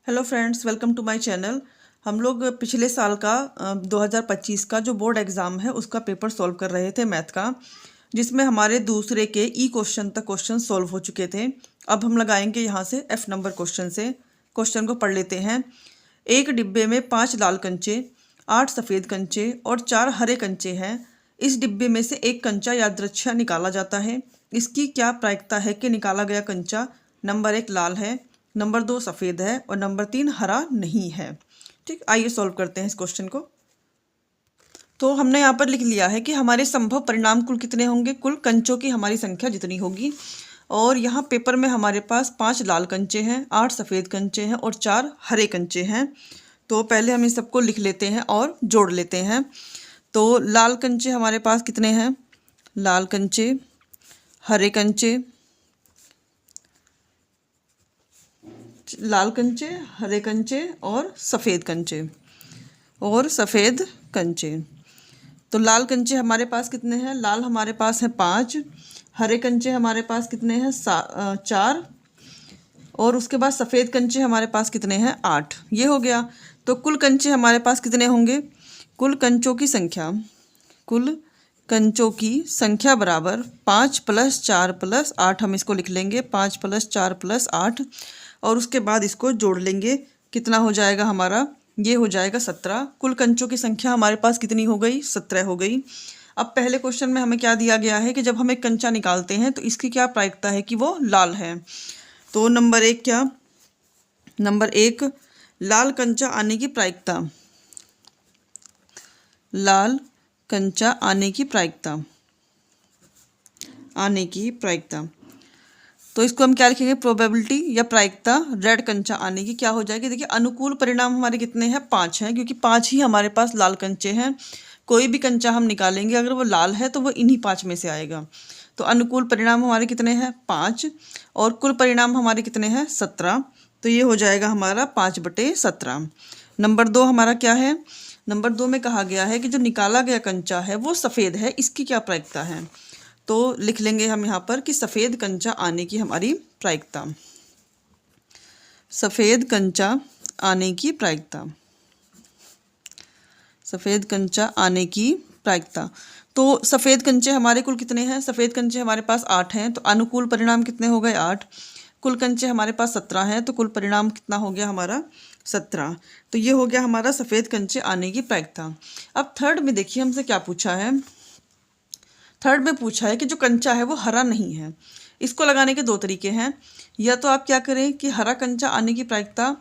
Hello friends, welcome to my channel. हम लोग पिछले साल का 2025 का जो बोर्ड एग्ज़ाम है उसका पेपर सॉल्व कर रहे थे मैथ का, जिसमें हमारे दूसरे के ई क्वेश्चन तक क्वेश्चन सॉल्व हो चुके थे। अब हम लगाएंगे यहाँ से एफ नंबर क्वेश्चन से। क्वेश्चन को पढ़ लेते हैं। एक डिब्बे में 5 लाल कंचे, 8 सफ़ेद कंचे और 4 हरे कंचे हैं। इस डिब्बे में से एक कंचा यादृच्छा निकाला जाता है। इसकी क्या प्रायिकता है कि निकाला गया कंचा नंबर 1 लाल है, नंबर 2 सफ़ेद है और नंबर 3 हरा नहीं है। ठीक, आइए सॉल्व करते हैं इस क्वेश्चन को। तो हमने यहाँ पर लिख लिया है कि हमारे संभव परिणाम कुल कितने होंगे, कुल कंचों की हमारी संख्या जितनी होगी। और यहाँ पेपर में हमारे पास 5 लाल कंचे हैं, 8 सफ़ेद कंचे हैं और 4 हरे कंचे हैं। तो पहले हम इन सबको लिख लेते हैं और जोड़ लेते हैं। तो लाल कंचे हमारे पास कितने हैं, लाल कंचे, हरे कंचे, लाल कंचे, हरे कंचे और सफ़ेद कंचे तो लाल कंचे हमारे पास कितने हैं, लाल हमारे पास है 5, हरे कंचे हमारे पास कितने हैं 4 और उसके बाद सफ़ेद कंचे हमारे पास कितने हैं 8। ये हो गया। तो कुल कंचे हमारे पास कितने होंगे, कुल कंचों की संख्या बराबर 5 + 4 + 8। हम इसको लिख लेंगे 5 + 4 + 8 और उसके बाद इसको जोड़ लेंगे। कितना हो जाएगा हमारा, ये हो जाएगा 17। कुल कंचों की संख्या हमारे पास कितनी हो गई, 17 हो गई। अब पहले क्वेश्चन में हमें क्या दिया गया है कि जब हम एक कंचा निकालते हैं तो इसकी क्या प्रायिकता है कि वो लाल है। तो नंबर 1 लाल कंचा आने की प्रायिकता, लाल कंचा आने की प्रायिकता। तो इसको हम क्या लिखेंगे, प्रोबेबिलिटी या प्रायिकता रेड कंचा आने की क्या हो जाएगी। देखिए अनुकूल परिणाम हमारे कितने हैं, 5 हैं, क्योंकि 5 ही हमारे पास लाल कंचे हैं। कोई भी कंचा हम निकालेंगे अगर वो लाल है तो वो इन्हीं 5 में से आएगा। तो अनुकूल परिणाम हमारे कितने हैं, 5 और कुल परिणाम हमारे कितने हैं, 17। तो ये हो जाएगा हमारा 5/17। नंबर 2 हमारा क्या है, नंबर 2 में कहा गया है कि जो निकाला गया कंचा है वो सफ़ेद है, इसकी क्या प्रायिकता है। तो लिख लेंगे हम यहाँ पर कि सफ़ेद कंचा आने की हमारी प्रायिकता, सफ़ेद कंचा आने की प्रायिकता। तो सफ़ेद कंचे हमारे कुल कितने हैं, सफ़ेद कंचे हमारे पास 8 हैं। तो अनुकूल परिणाम कितने हो गए, 8। कुल कंचे हमारे पास 17 हैं, तो कुल परिणाम कितना हो गया हमारा, 17। तो ये हो गया हमारा सफ़ेद कंचे आने की प्रायिकता। अब थर्ड में देखिए हमसे क्या पूछा है। थर्ड में पूछा है कि जो कंचा है वो हरा नहीं है। इसको लगाने के 2 तरीके हैं। या तो आप क्या करें कि हरा कंचा आने की प्रायिकता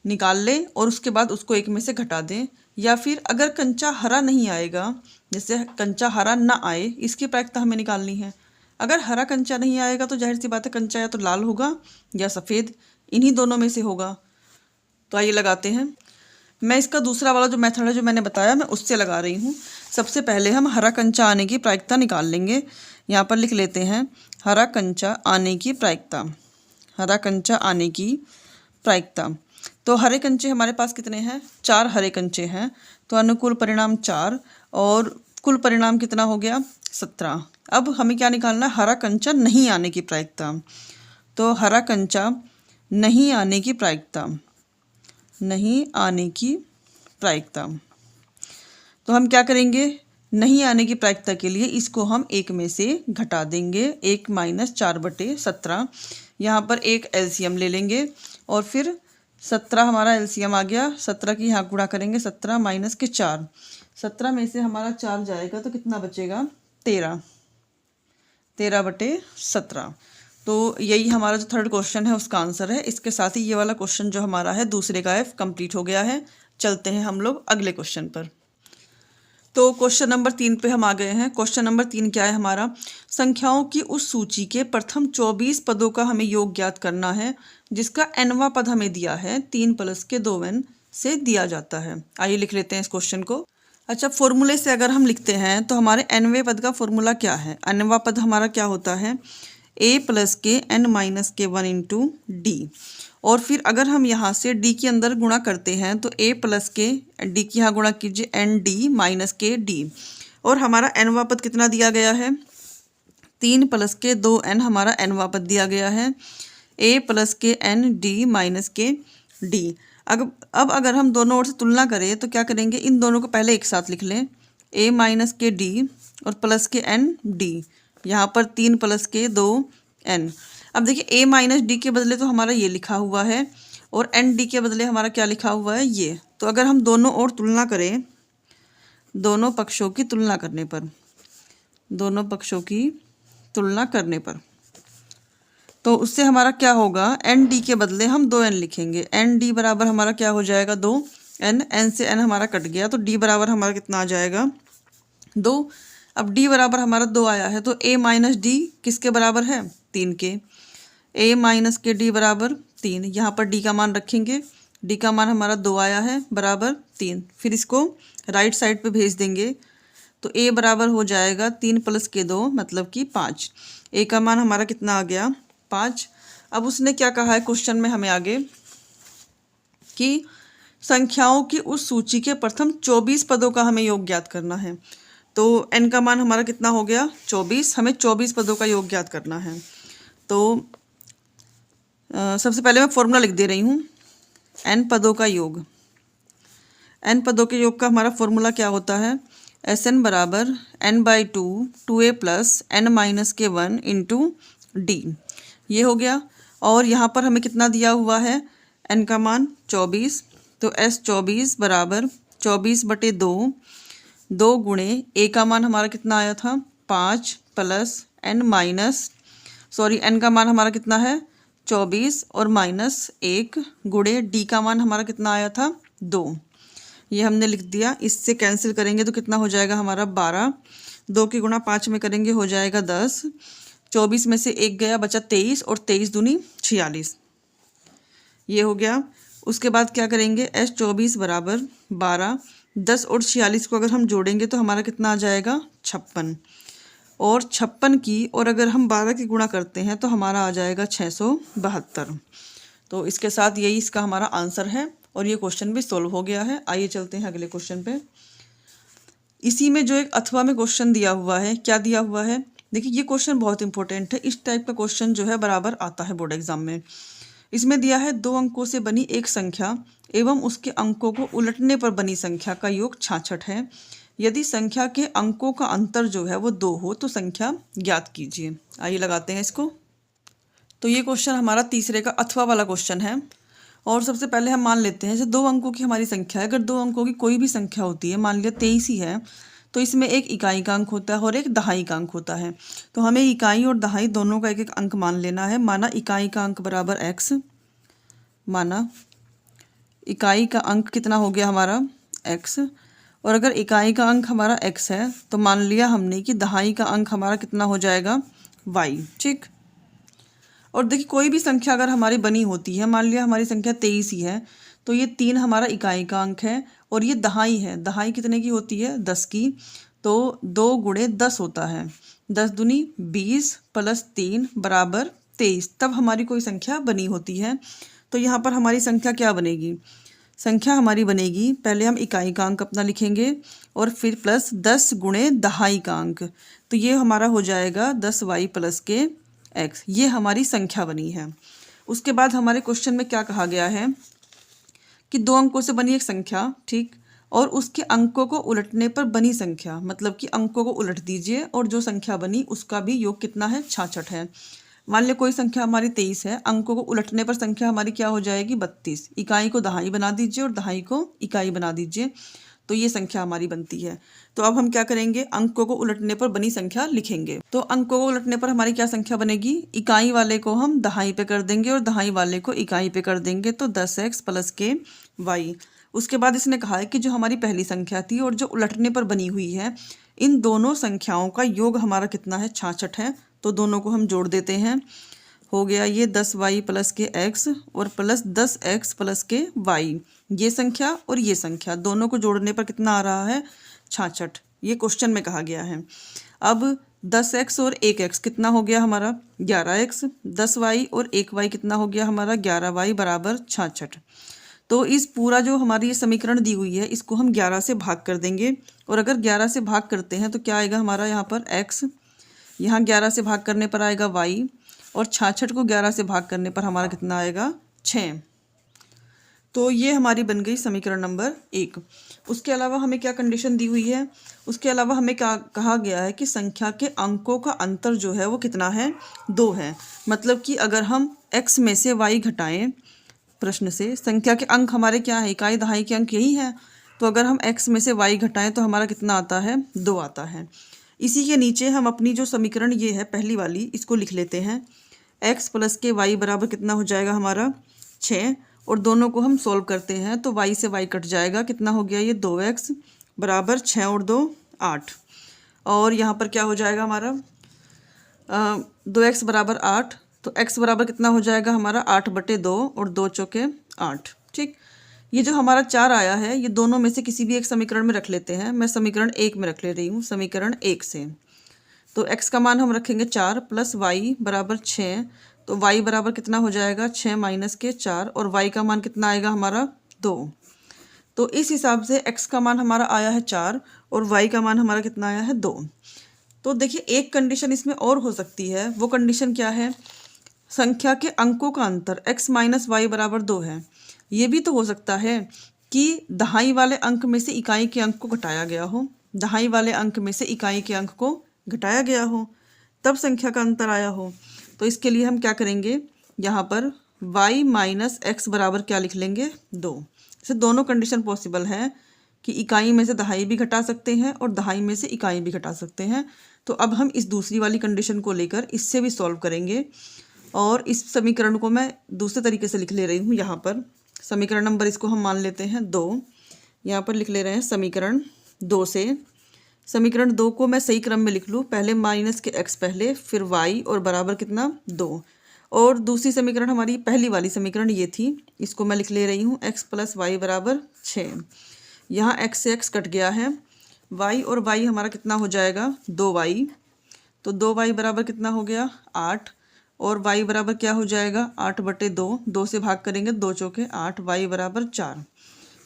निकाल लें और उसके बाद उसको एक में से घटा दें, या फिर अगर कंचा हरा नहीं आएगा, जैसे कंचा हरा ना आए, इसकी प्रायिकता हमें निकालनी है। अगर हरा कंचा नहीं आएगा तो जाहिर सी बात है कंचा या तो लाल होगा या सफ़ेद, इन्हीं दोनों में से होगा। तो आइए लगाते हैं। मैं इसका दूसरा वाला जो मेथड है जो मैंने बताया मैं उससे लगा रही हूँ। सबसे पहले हम हरा कंचा आने की प्रायिकता निकाल लेंगे। यहाँ पर लिख लेते हैं हरा कंचा आने की प्रायिकता, हरा कंचा आने की प्रायिकता। तो हरे कंचे हमारे पास कितने हैं, 4 हरे कंचे हैं। तो अनुकूल परिणाम 4 और कुल परिणाम कितना हो गया, 17। अब हमें क्या निकालना है, हरा कंचा नहीं आने की प्रायिकता। तो हरा कंचा नहीं आने की प्रायिकता, तो हम क्या करेंगे, नहीं आने की प्रायिकता के लिए इसको हम 1 में से घटा देंगे। 1 - 4/17। यहाँ पर एक एलसीएम ले लेंगे और फिर 17 हमारा एलसीएम आ गया। 17 की यहाँ गुणा करेंगे, 17 - 4, 17 में से हमारा 4 जाएगा तो कितना बचेगा, 13, 13/17। तो यही हमारा जो थर्ड क्वेश्चन है उसका आंसर है। इसके साथ ही ये वाला क्वेश्चन जो हमारा है दूसरे का एफ कंप्लीट हो गया है। चलते हैं हम लोग अगले क्वेश्चन पर। तो क्वेश्चन नंबर 3 पे हम आ गए हैं। क्वेश्चन नंबर 3 क्या है हमारा, संख्याओं की उस सूची के प्रथम 24 पदों का हमें योग ज्ञात करना है जिसका nवां पद हमें दिया है 3 + के 2n से दिया जाता है। आइए लिख लेते हैं इस क्वेश्चन को। अच्छा, फॉर्मूले से अगर हम लिखते हैं तो हमारे nवें पद का फॉर्मूला क्या है, nवां पद हमारा क्या होता है, a + के n - के 1 × d। और फिर अगर हम यहाँ से d के अंदर गुणा करते हैं तो a + के d की यहाँ गुणा कीजिए nd - के d। और हमारा nवां पद कितना दिया गया है, 3 + के 2n हमारा nवां पद दिया गया है। a + के n d - के डी। अब अगर हम दोनों ओर से तुलना करें तो क्या करेंगे, इन दोनों को पहले एक साथ लिख लें, a माइनस के डी और प्लस के एन डी। यहाँ पर 3 प्लस के 2 एन। अब देखिए a माइनस डी के बदले तो हमारा ये लिखा हुआ है और एन डी के बदले हमारा क्या लिखा हुआ है, ये। तो अगर हम दोनों ओर तुलना करें, दोनों पक्षों की तुलना करने पर, दोनों पक्षों की तुलना करने पर, तो उससे हमारा क्या होगा, एन डी के बदले हम 2n लिखेंगे। एन डी बराबर हमारा क्या हो जाएगा, 2n। एन से n हमारा कट गया तो डी बराबर हमारा कितना आ जाएगा, 2। अब डी बराबर हमारा 2 आया है तो a माइनस डी किसके बराबर है, 3 के। a माइनस के डी बराबर 3। यहाँ पर d का मान रखेंगे, d का मान हमारा 2 आया है बराबर 3। फिर इसको राइट साइड पे भेज देंगे तो a बराबर हो जाएगा 3 प्लस के 2 मतलब कि 5। a का मान हमारा कितना आ गया, 5। अब उसने क्या कहा है क्वेश्चन में हमें आगे कि संख्याओं की उस सूची के प्रथम 24 पदों का हमें योग ज्ञात करना है। तो n का मान हमारा कितना हो गया, 24। हमें 24 पदों का योग ज्ञात करना है। तो सबसे पहले मैं फॉर्मूला लिख दे रही हूँ, n पदों का योग। n पदों के योग का हमारा फॉर्मूला क्या होता है, Sn बराबर n/2 2a plus n minus के 1 इंटू डी। ये हो गया। और यहाँ पर हमें कितना दिया हुआ है, n का मान 24। तो S 24 बराबर 24/2, 2 गुणे a का मान हमारा कितना आया था, 5 प्लस n का मान हमारा कितना है, 24 और माइनस 1 गुणे d का मान हमारा कितना आया था, 2। ये हमने लिख दिया। इससे कैंसिल करेंगे तो कितना हो जाएगा हमारा, 12। 2 की गुणा 5 में करेंगे हो जाएगा 10। 24 में से 1 गया, बचा 23 और 23 दूनी 46। ये हो गया। उसके बाद क्या करेंगे, S 24 बराबर 12, 10 और 46 को अगर हम जोड़ेंगे तो हमारा कितना आ जाएगा, 56। और 56 की और अगर हम 12 की गुणा करते हैं तो हमारा आ जाएगा 672। तो इसके साथ यही इसका हमारा आंसर है और ये क्वेश्चन भी सोल्व हो गया है। आइए चलते हैं अगले क्वेश्चन पे। इसी में जो एक अथवा में क्वेश्चन दिया हुआ है, क्या दिया हुआ है, देखिए ये क्वेश्चन बहुत इंपॉर्टेंट है। इस टाइप का क्वेश्चन जो है बराबर आता है बोर्ड एग्जाम में। इसमें दिया है 2 अंकों से बनी एक संख्या एवं उसके अंकों को उलटने पर बनी संख्या का योग 66 है। यदि संख्या के अंकों का अंतर जो है वो 2 हो तो संख्या ज्ञात कीजिए। आइए लगाते हैं इसको। तो ये क्वेश्चन हमारा तीसरे का अथवा वाला क्वेश्चन है। और सबसे पहले हम मान लेते हैं, जब 2 अंकों की हमारी संख्या है, अगर 2 अंकों की कोई भी संख्या होती है, मान लिया 23 ही है, तो इसमें एक इकाई का अंक होता है और एक दहाई का अंक होता है। तो हमें इकाई और दहाई दोनों का एक एक अंक मान लेना है। माना इकाई का अंक बराबर x, माना इकाई का अंक कितना हो गया हमारा x, और अगर इकाई का अंक हमारा x है तो मान लिया हमने कि दहाई का अंक हमारा कितना हो जाएगा y। ठीक। और देखिए कोई भी संख्या अगर हमारी बनी होती है, मान लिया हमारी संख्या 23 ही है, तो ये 3 हमारा इकाई का अंक है और ये दहाई है। दहाई कितने की होती है, 10 की। तो 2 गुणे 10 होता है, 10 दूनी 20 प्लस 3 बराबर 23। तब हमारी कोई संख्या बनी होती है। तो यहाँ पर हमारी संख्या क्या बनेगी, संख्या हमारी बनेगी, पहले हम इकाई का अंक अपना लिखेंगे और फिर प्लस 10 गुणे दहाई का अंक। तो ये हमारा हो जाएगा 10y प्लस के x। ये हमारी संख्या बनी है। उसके बाद हमारे क्वेश्चन में क्या कहा गया है कि 2 अंकों से बनी एक संख्या, ठीक, और उसके अंकों को उलटने पर बनी संख्या, मतलब कि अंकों को उलट दीजिए और जो संख्या बनी उसका भी योग कितना है, 66 है। मान लिया कोई संख्या हमारी 23 है, अंकों को उलटने पर संख्या हमारी क्या हो जाएगी, 32। इकाई को दहाई बना दीजिए और दहाई को इकाई बना दीजिए, तो ये संख्या हमारी बनती है। तो अब हम क्या करेंगे, अंकों को उलटने पर बनी संख्या लिखेंगे। तो अंकों को उलटने पर हमारी क्या संख्या बनेगी, इकाई वाले को हम दहाई पे कर देंगे और दहाई वाले को इकाई पे कर देंगे, तो 10x प्लस के y। उसके बाद इसने कहा है कि जो हमारी पहली संख्या थी और जो उलटने पर बनी हुई है, इन दोनों संख्याओं का योग हमारा कितना है, 66 है। तो दोनों को हम जोड़ देते हैं, हो गया ये 10y प्लस के x और प्लस 10x प्लस के y। ये संख्या और ये संख्या दोनों को जोड़ने पर कितना आ रहा है, 66। ये क्वेश्चन में कहा गया है। अब 10x और 1x कितना हो गया हमारा, 11x। 10y और 1y कितना हो गया हमारा, 11y बराबर 66। तो इस पूरा जो हमारी ये समीकरण दी हुई है, इसको हम 11 से भाग कर देंगे। और अगर 11 से भाग करते हैं तो क्या आएगा हमारा यहाँ पर x, यहाँ 11 से भाग करने पर आएगा y, और 66 को 11 से भाग करने पर हमारा कितना आएगा, 6। तो ये हमारी बन गई समीकरण नंबर 1। उसके अलावा हमें क्या कंडीशन दी हुई है, उसके अलावा हमें क्या कहा गया है कि संख्या के अंकों का अंतर जो है वो कितना है, 2 है। मतलब कि अगर हम x में से y घटाएं, प्रश्न से संख्या के अंक हमारे क्या है, इकाई दहाई के अंक यही है। तो अगर हम x में से y घटाएं तो हमारा कितना आता है, 2 आता है। इसी के नीचे हम अपनी जो समीकरण ये है पहली वाली, इसको लिख लेते हैं। x प्लस के y बराबर कितना हो जाएगा हमारा 6, और दोनों को हम सॉल्व करते हैं तो y से y कट जाएगा, कितना हो गया ये 2x बराबर 6 और 2 8। और यहाँ पर क्या हो जाएगा हमारा 2x बराबर 8, तो x बराबर कितना हो जाएगा हमारा 8/2 और 2 चौके 8। ठीक, ये जो हमारा 4 आया है ये दोनों में से किसी भी एक समीकरण में रख लेते हैं। मैं समीकरण 1 में रख ले रही हूँ, समीकरण 1 से। तो x का मान हम रखेंगे 4 प्लस y बराबर 6, तो y बराबर कितना हो जाएगा 6 माइनस के 4, और y का मान कितना आएगा हमारा 2। तो इस हिसाब से x का मान हमारा आया है 4 और y का मान हमारा कितना आया है 2। तो देखिए एक कंडीशन इसमें और हो सकती है, वो कंडीशन क्या है, संख्या के अंकों का अंतर x माइनस वाई बराबर 2 है। ये भी तो हो सकता है कि दहाई वाले अंक में से इकाई के अंक को घटाया गया हो, दहाई वाले अंक में से इकाई के अंक को घटाया गया हो, तब संख्या का अंतर आया हो। तो इसके लिए हम क्या करेंगे, यहाँ पर y माइनस एक्स बराबर क्या लिख लेंगे 2। इसे दोनों कंडीशन पॉसिबल है कि इकाई में से दहाई भी घटा सकते हैं और दहाई में से इकाई भी घटा सकते हैं। तो अब हम इस दूसरी वाली कंडीशन को लेकर इससे भी सॉल्व करेंगे, और इस समीकरण को मैं दूसरे तरीके से लिख ले रही हूँ। यहाँ पर समीकरण नंबर इसको हम मान लेते हैं 2, यहाँ पर लिख ले रहे हैं समीकरण 2 से। समीकरण 2 को मैं सही क्रम में लिख लूँ, पहले माइनस के x पहले, फिर y और बराबर कितना 2। और दूसरी समीकरण हमारी पहली वाली समीकरण ये थी, इसको मैं लिख ले रही हूँ x प्लस वाई बराबर 6। यहाँ x से x कट गया है, y और y हमारा कितना हो जाएगा 2y, तो 2y बराबर कितना हो गया 8, और y बराबर क्या हो जाएगा 8/2, 2 से भाग करेंगे 2 चौके 8, y बराबर 4।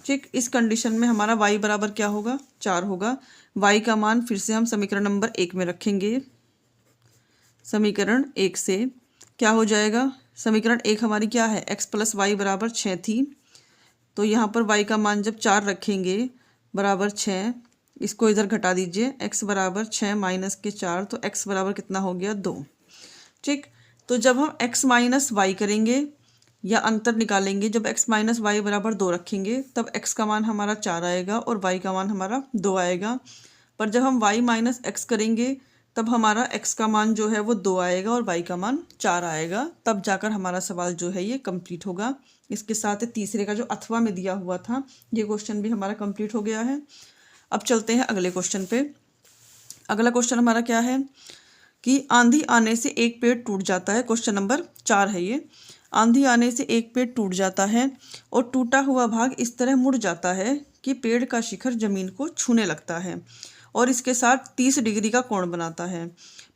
ठीक, इस कंडीशन में हमारा y बराबर क्या होगा 4 होगा। y का मान फिर से हम समीकरण नंबर 1 में रखेंगे। समीकरण 1 से क्या हो जाएगा, समीकरण 1 हमारी क्या है, x प्लस वाई बराबर 6 थी, तो यहाँ पर y का मान जब 4 रखेंगे बराबर 6, इसको इधर घटा दीजिए, x बराबर 6 माइनस के 4, तो x बराबर कितना हो गया 2। ठीक, तो जब हम x माइनस वाई करेंगे या अंतर निकालेंगे, जब x माइनस वाई बराबर 2 रखेंगे तब x का मान हमारा 4 आएगा और y का मान हमारा 2 आएगा। पर जब हम y माइनस एक्स करेंगे तब हमारा x का मान जो है वो 2 आएगा और y का मान 4 आएगा। तब जाकर हमारा सवाल जो है ये कंप्लीट होगा। इसके साथ तीसरे का जो अथवा में दिया हुआ था ये क्वेश्चन भी हमारा कंप्लीट हो गया है। अब चलते हैं अगले क्वेश्चन पे। अगला क्वेश्चन हमारा क्या है कि आंधी आने से एक पेड़ टूट जाता है। क्वेश्चन नंबर 4 है ये। आंधी आने से एक पेड़ टूट जाता है और टूटा हुआ भाग इस तरह मुड़ जाता है कि पेड़ का शिखर जमीन को छूने लगता है और इसके साथ 30 डिग्री का कोण बनाता है।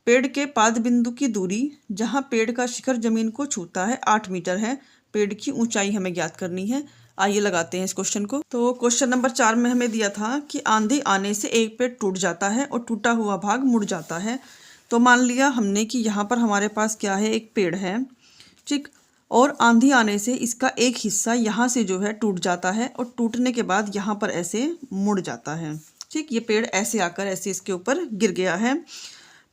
पेड़ के पाद बिंदु की दूरी जहां पेड़ का शिखर जमीन को छूता है 8 मीटर है। पेड़ की ऊंचाई हमें ज्ञात करनी है। आइए लगाते हैं इस क्वेश्चन को। तो क्वेश्चन नंबर 4 में हमें दिया था कि आंधी आने से एक पेड़ टूट जाता है और टूटा हुआ भाग मुड़ जाता है। तो मान लिया हमने कि यहाँ पर हमारे पास क्या है, एक पेड़ है, ठीक, और आंधी आने से इसका एक हिस्सा यहाँ से जो है टूट जाता है और टूटने के बाद यहाँ पर ऐसे मुड़ जाता है। ठीक, ये पेड़ ऐसे आकर ऐसे इसके ऊपर गिर गया है।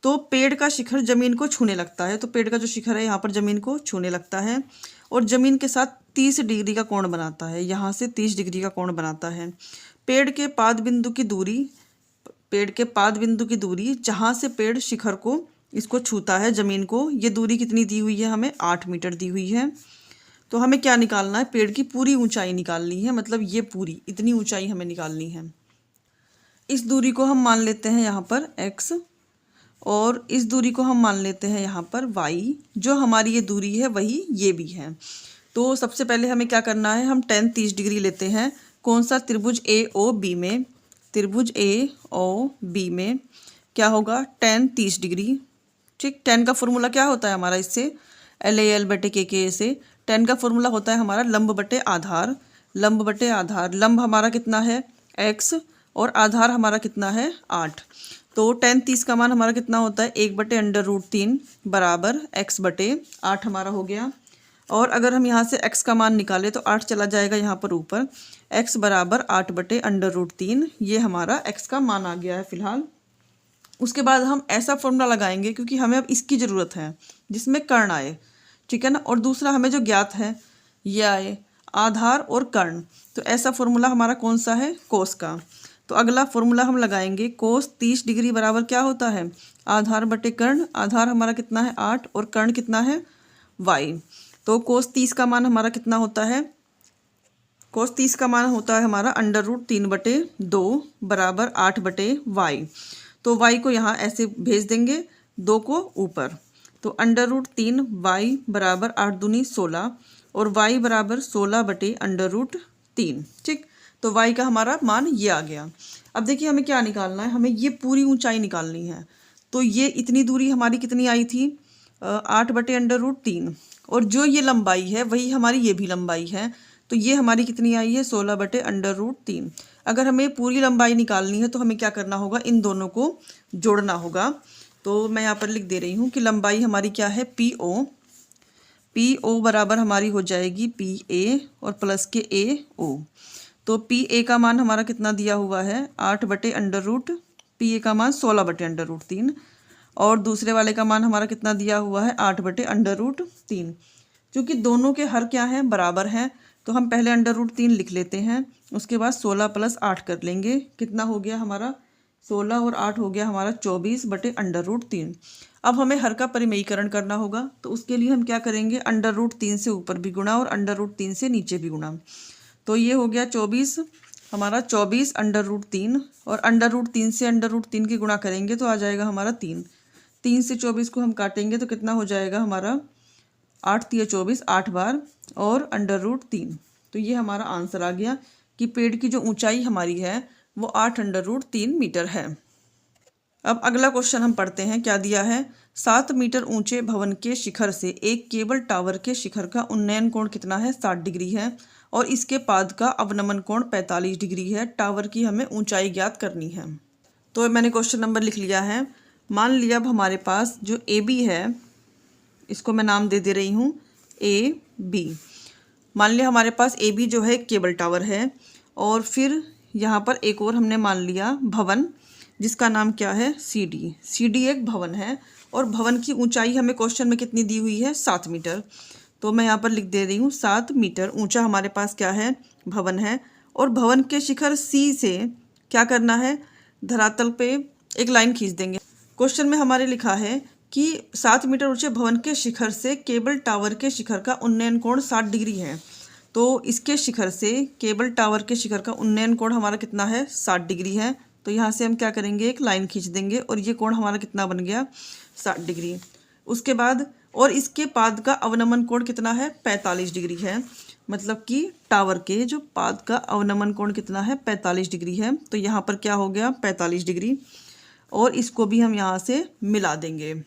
तो पेड़ का शिखर जमीन को छूने लगता है, तो पेड़ का जो शिखर है यहाँ पर जमीन को छूने लगता है और जमीन के साथ 30 डिग्री का कोण बनाता है। यहाँ से 30 डिग्री का कोण बनाता है। पेड़ के पाद बिंदु की दूरी जहाँ से पेड़ शिखर को इसको छूता है जमीन को, ये दूरी कितनी दी हुई है हमें, 8 मीटर दी हुई है। तो हमें क्या निकालना है, पेड़ की पूरी ऊंचाई निकालनी है, मतलब ये पूरी इतनी ऊंचाई हमें निकालनी है। इस दूरी को हम मान लेते हैं यहाँ पर x और इस दूरी को हम मान लेते हैं यहाँ पर y। जो हमारी ये दूरी है वही ये भी है। तो सबसे पहले हमें क्या करना है, हम tan 30 डिग्री लेते हैं। कौन सा, त्रिभुज AOB में। त्रिभुज AOB में क्या होगा, tan 30 डिग्री। ठीक, tan का फॉर्मूला क्या होता है हमारा, इससे LAL/KK से tan का फॉर्मूला होता है हमारा लंब बटे आधार। लंब बटे आधार, लंब हमारा कितना है x और आधार हमारा कितना है 8। तो tan 30 का मान हमारा कितना होता है, 1/√3 बराबर x/8 हमारा हो गया। और अगर हम यहाँ से x का मान निकालें तो 8 चला जाएगा यहाँ पर ऊपर, x बराबर 8/√3, ये हमारा x का मान आ गया है फिलहाल। उसके बाद हम ऐसा फॉर्मूला लगाएंगे क्योंकि हमें अब इसकी ज़रूरत है जिसमें कर्ण आए, ठीक है ना। और दूसरा हमें जो ज्ञात है ये आए आधार और कर्ण, तो ऐसा फॉर्मूला हमारा कौन सा है, कोस का। तो अगला फॉर्मूला हम लगाएंगे, कोस 30 डिग्री बराबर क्या होता है, आधार बटे कर्ण। आधार हमारा कितना है 8 और कर्ण कितना है y। तो कोस 30 का मान हमारा कितना होता है, कोस 30 का मान होता है हमारा √3/2 बराबर 8/y। तो y को यहाँ ऐसे भेज देंगे, 2 को ऊपर, तो √3y बराबर 8 दूनी 16 और y बराबर 16/√3, ठीक। तो y का हमारा मान ये आ गया। अब देखिए हमें क्या निकालना है, हमें ये पूरी ऊंचाई निकालनी है। तो ये इतनी दूरी हमारी कितनी आई थी, 8/√3, और जो ये लंबाई है वही हमारी ये भी लंबाई है, तो ये हमारी कितनी आई है 16/√3। अगर हमें पूरी लंबाई निकालनी है तो हमें क्या करना होगा, इन दोनों को जोड़ना होगा। तो मैं यहाँ पर लिख दे रही हूँ कि लंबाई हमारी क्या है PO बराबर हमारी हो जाएगी PA और प्लस के AO। तो PA का मान हमारा कितना दिया हुआ है 8/√, PA का मान 16/√3 और दूसरे वाले का मान हमारा कितना दिया हुआ है 8/√3। क्योंकि दोनों के हर क्या हैं, बराबर हैं, तो हम पहले √3 लिख लेते हैं, उसके बाद 16 + 8 कर लेंगे, कितना हो गया हमारा 16 और 8 हो गया हमारा 24/√3। अब हमें हर का परिमेयीकरण करना होगा, तो उसके लिए हम क्या करेंगे, √3 से ऊपर भी गुणा और √3 से नीचे भी गुणा। तो ये हो गया 24 हमारा 24/√3 और √3 से √3 की गुणा करेंगे तो आ जाएगा हमारा 3। 3 से 24 को हम काटेंगे तो कितना हो जाएगा हमारा 8 × 24, 8 बार और √3। तो ये हमारा आंसर आ गया कि पेड़ की जो ऊंचाई हमारी है वो 8√3 मीटर है। अब अगला क्वेश्चन हम पढ़ते हैं, क्या दिया है, 7 मीटर ऊंचे भवन के शिखर से एक केबल टावर के शिखर का उन्नयन कोण कितना है 60 डिग्री है और इसके पाद का अवनमन कोण 45 डिग्री है। टावर की हमें ऊंचाई ज्ञात करनी है। तो मैंने क्वेश्चन नंबर लिख लिया है। मान लिया अब हमारे पास जो AB है, इसको मैं नाम दे रही हूँ AB। मान लिया हमारे पास AB जो है केबल टावर है और फिर यहाँ पर एक और हमने मान लिया भवन जिसका नाम क्या है CD एक भवन है और भवन की ऊंचाई हमें क्वेश्चन में कितनी दी हुई है 7 मीटर। तो मैं यहाँ पर लिख दे रही हूँ 7 मीटर ऊंचा हमारे पास क्या है भवन है और भवन के शिखर C से क्या करना है, धरातल पे एक लाइन खींच देंगे। क्वेश्चन में हमारे लिखा है कि 7 मीटर ऊंचे भवन के शिखर से केबल टावर के शिखर का उन्नयन कोण 60 डिग्री है। तो इसके शिखर से केबल टावर के शिखर का उन्नयन कोण हमारा कितना है 60 डिग्री है। तो यहाँ से हम क्या करेंगे, एक लाइन खींच देंगे और ये कोण हमारा कितना बन गया 60 डिग्री। उसके बाद और इसके पाद का अवनमन कोण कितना है 45 डिग्री है, मतलब कि टावर के जो पाद का अवनमन कोण कितना है 45 डिग्री है। तो यहाँ पर क्या हो गया 45 डिग्री और इसको भी हम यहाँ से मिला देंगे।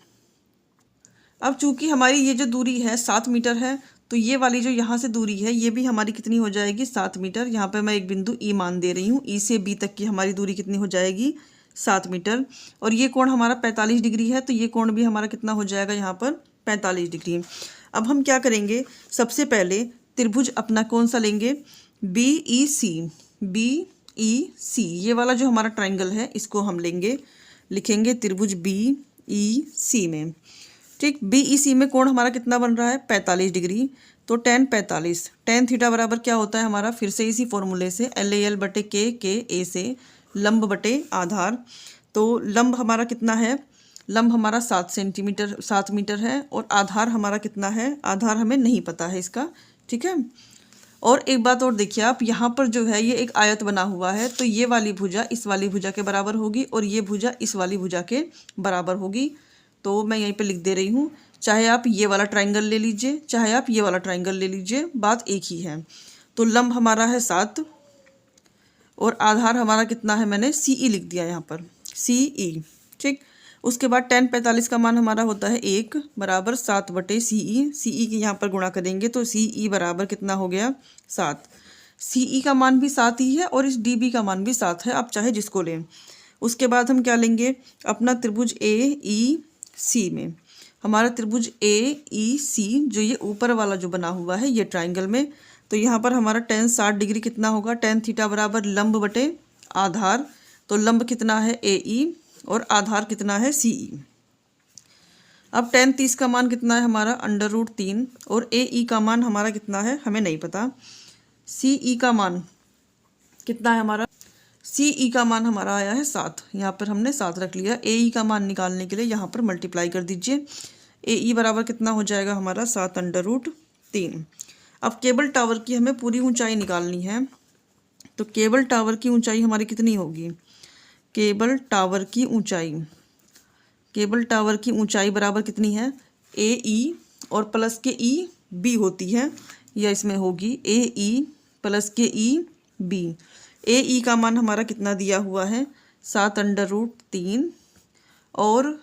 अब चूंकि हमारी ये जो दूरी है 7 मीटर है तो ये वाली जो यहाँ से दूरी है ये भी हमारी कितनी हो जाएगी 7 मीटर। यहाँ पे मैं एक बिंदु E मान दे रही हूँ, E से B तक की हमारी दूरी कितनी हो जाएगी 7 मीटर और ये कोण हमारा 45 डिग्री है, तो ये कोण भी हमारा कितना हो जाएगा यहाँ पर 45 डिग्री। अब हम क्या करेंगे, सबसे पहले त्रिभुज अपना कौन सा लेंगे BEC, ये वाला जो हमारा ट्राइंगल है इसको हम लेंगे, लिखेंगे त्रिभुज BEC में, ठीक। BEC में कोण हमारा कितना बन रहा है 45 डिग्री। तो tan 45, tan थीटा बराबर क्या होता है हमारा, फिर से इसी फॉर्मूले से LAL/K से लंब बटे आधार। तो लंब हमारा कितना है, लंब हमारा 7 मीटर है और आधार हमारा कितना है, आधार हमें नहीं पता है इसका, ठीक है। और एक बात और देखिए आप, यहाँ पर जो है ये एक आयत बना हुआ है, तो ये वाली भुजा इस वाली भुजा के बराबर होगी और ये भुजा इस वाली भुजा के बराबर होगी। तो मैं यहीं पे लिख दे रही हूँ, चाहे आप ये वाला ट्राइंगल ले लीजिए चाहे आप ये वाला ट्राइंगल ले लीजिए, बात एक ही है। तो लंब हमारा है 7 और आधार हमारा कितना है, मैंने CE लिख दिया यहाँ पर CE, ठीक। उसके बाद tan 45 का मान हमारा होता है 1 बराबर 7/CE। CE की यहाँ पर गुणा करेंगे तो CE बराबर कितना हो गया 7। CE का मान भी 7 ही है और इस DB का मान भी 7 है, आप चाहे जिसको लें। उसके बाद हम क्या लेंगे, अपना त्रिभुज AEC में हमारा त्रिभुज AEC जो ये ऊपर वाला जो बना हुआ है ये ट्राइंगल में, तो यहाँ पर हमारा tan 60 डिग्री कितना होगा, tan थीटा बराबर लंब बटे आधार। तो लंब कितना है AE और आधार कितना है CE। अब tan 30 का मान कितना है हमारा √3 और AE का मान हमारा कितना है हमें नहीं पता। CE का मान कितना है हमारा, CE का मान हमारा आया है 7, यहाँ पर हमने 7 रख लिया। AE का मान निकालने के लिए यहाँ पर मल्टीप्लाई कर दीजिए। AE बराबर कितना हो जाएगा हमारा 7√3। अब केबल टावर की हमें पूरी ऊंचाई निकालनी है, तो केबल टावर की ऊंचाई हमारी कितनी होगी, केबल टावर की ऊंचाई बराबर कितनी है AE और प्लस के EB होती है, या इसमें होगी AE प्लस के EB। AE का मान हमारा कितना दिया हुआ है 7√3 और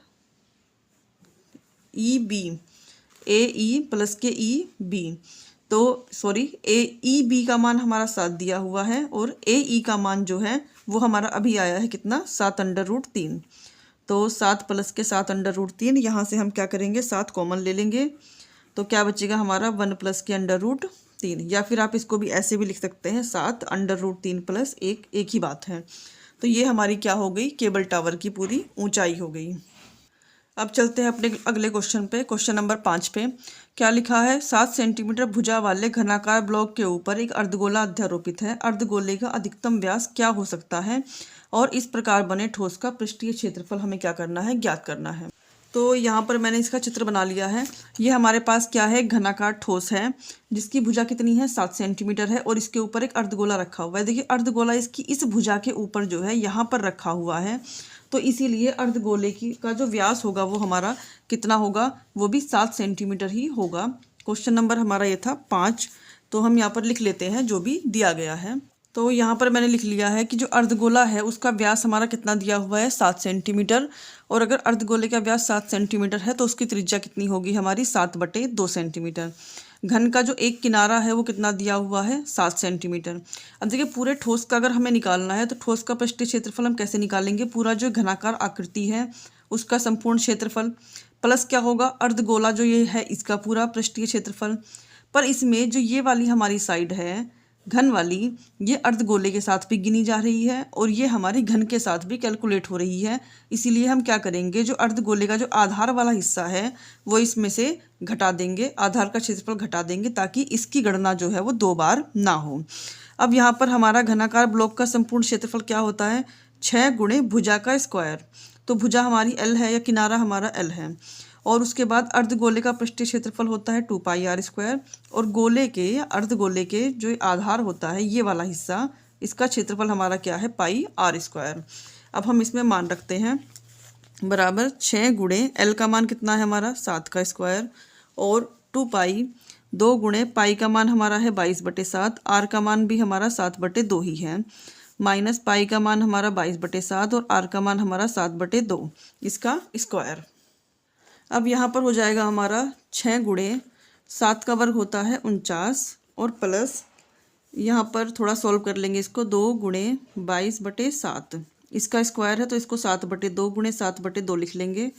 EB AE प्लस के EB, तो सॉरी AEB का मान हमारा 7 दिया हुआ है और AE का मान जो है वो हमारा अभी आया है कितना 7√3। तो 7 प्लस के 7√3, यहाँ से हम क्या करेंगे 7 कॉमन ले लेंगे, तो क्या बचेगा हमारा 1 प्लस के √3, या फिर आप इसको भी ऐसे भी लिख सकते हैं 7√3 प्लस 1 एक ही बात है। तो ये हमारी क्या हो गई, केबल टावर की पूरी ऊंचाई हो गई। अब चलते हैं अपने अगले क्वेश्चन पे, क्वेश्चन नंबर 5 पे क्या लिखा है, 7 सेंटीमीटर भुजा वाले घनाकार ब्लॉक के ऊपर एक अर्धगोला अध्यारोपित है। अर्धगोले का अधिकतम व्यास क्या हो सकता है और इस प्रकार बने ठोस का पृष्ठीय क्षेत्रफल हमें क्या करना है, ज्ञात करना है। तो यहाँ पर मैंने इसका चित्र बना लिया है। ये हमारे पास क्या है, घनाकार ठोस है जिसकी भुजा कितनी है 7 सेंटीमीटर है और इसके ऊपर एक अर्धगोला रखा हुआ है। देखिए अर्धगोला इसकी इस भुजा के ऊपर जो है यहाँ पर रखा हुआ है, तो इसीलिए अर्धगोले की का जो व्यास होगा वो हमारा कितना होगा, वो भी 7 सेंटीमीटर ही होगा। क्वेश्चन नंबर हमारा ये था 5, तो हम यहाँ पर लिख लेते हैं जो भी दिया गया है। तो यहाँ पर मैंने लिख लिया है कि जो अर्धगोला है उसका व्यास हमारा कितना दिया हुआ है 7 सेंटीमीटर, और अगर अर्धगोले का व्यास 7 सेंटीमीटर है तो उसकी त्रिज्या कितनी होगी हमारी 7/2 सेंटीमीटर। घन का जो एक किनारा है वो कितना दिया हुआ है 7 सेंटीमीटर। अब देखिए पूरे ठोस का अगर हमें निकालना है तो ठोस का पृष्ठीय क्षेत्रफल हम कैसे निकालेंगे, पूरा जो घनाकार आकृति है उसका संपूर्ण क्षेत्रफल प्लस क्या होगा अर्धगोला जो ये है इसका पूरा पृष्ठीय क्षेत्रफल। पर इसमें जो ये वाली हमारी साइड है घन वाली, ये अर्धगोले के साथ भी गिनी जा रही है और ये हमारी घन के साथ भी कैलकुलेट हो रही है। इसीलिए हम क्या करेंगे, जो अर्धगोले का जो आधार वाला हिस्सा है वो इसमें से घटा देंगे, आधार का क्षेत्रफल घटा देंगे ताकि इसकी गणना जो है वो 2 बार ना हो। अब यहाँ पर हमारा घनाकार ब्लॉक का संपूर्ण क्षेत्रफल क्या होता है 6 गुणे भुजा का स्क्वायर। तो भुजा हमारी L है या किनारा हमारा L है, और उसके बाद अर्धगोले का पृष्ठीय क्षेत्रफल होता है 2πr², और गोले के या अर्धगोले के जो आधार होता है ये वाला हिस्सा, इसका क्षेत्रफल हमारा क्या है πr²। अब हम इसमें मान रखते हैं बराबर 6 गुणे L का मान कितना है हमारा 7 का स्क्वायर, और 2π 2 गुणे पाई का मान हमारा है 22/7, r का मान भी हमारा 7/2 ही है, माइनस पाई का मान हमारा 22/7 और r का मान हमारा 7/2 इसका स्क्वायर। अब यहाँ पर हो जाएगा हमारा 6 गुणे 7 का वर्ग होता है 49, और प्लस यहाँ पर थोड़ा सॉल्व कर लेंगे इसको 2 गुणे 22/7, इसका स्क्वायर है तो इसको 7/2 गुणे 7/2 लिख लेंगे,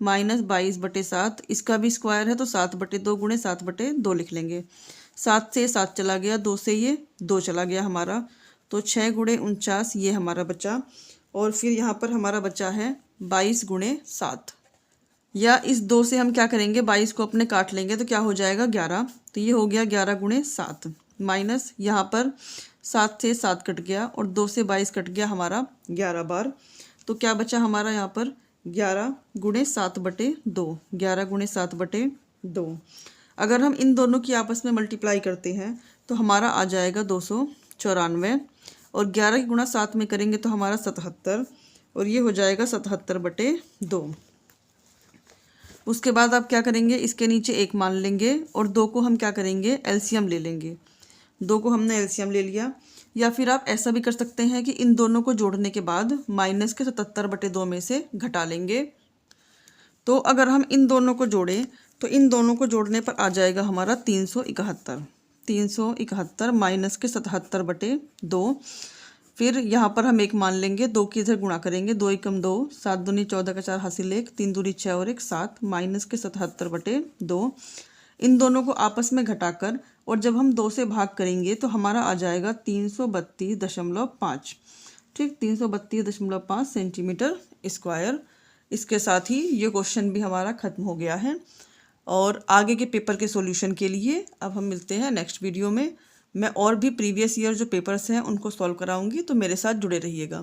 माइनस 22/7, इसका भी स्क्वायर है तो 7/2 गुणे 7/2 लिख लेंगे। 7 से 7 चला गया, 2 से ये 2 चला गया हमारा, तो 6 गुणे 49 ये हमारा बचा, और फिर यहाँ पर हमारा बचा है 22 गुणे 7, या इस 2 से हम क्या करेंगे 22 को अपने काट लेंगे तो क्या हो जाएगा 11, तो ये हो गया 11 गुणे 7, माइनस यहाँ पर 7 से 7 कट गया और 2 से 22 कट गया हमारा 11 बार, तो क्या बचा हमारा यहाँ पर 11 गुणे 7/2, 11 गुणे 7/2। अगर हम इन दोनों की आपस में मल्टीप्लाई करते हैं तो हमारा आ जाएगा 294, और 11 की गुणा 7 में करेंगे तो हमारा 77, और ये हो जाएगा 77/2। उसके बाद आप क्या करेंगे, इसके नीचे 1 मान लेंगे और 2 को हम क्या करेंगे एलसीएम ले लेंगे। 2 को हमने एलसीएम ले लिया, या फिर आप ऐसा भी कर सकते हैं कि इन दोनों को जोड़ने के बाद माइनस के 77/2 में से घटा लेंगे। तो अगर हम इन दोनों को जोड़ें तो इन दोनों को जोड़ने पर आ जाएगा हमारा 371 माइनस के 77/2। फिर यहाँ पर हम एक मान लेंगे, 2 की इधर गुणा करेंगे, 2 एकम 2, 7 दूनी 14 का 4 हासिल 1, 3 दूनी 6 और 1 7, माइनस के 77/2। इन दोनों को आपस में घटाकर और जब हम 2 से भाग करेंगे तो हमारा आ जाएगा 332.5। ठीक, 332.5 सेंटीमीटर स्क्वायर। इसके साथ ही ये क्वेश्चन भी हमारा खत्म हो गया है। और आगे के पेपर के सॉल्यूशन के लिए अब हम मिलते हैं नेक्स्ट वीडियो में। मैं और भी प्रीवियस ईयर जो पेपर्स हैं उनको सॉल्व कराऊंगी, तो मेरे साथ जुड़े रहिएगा।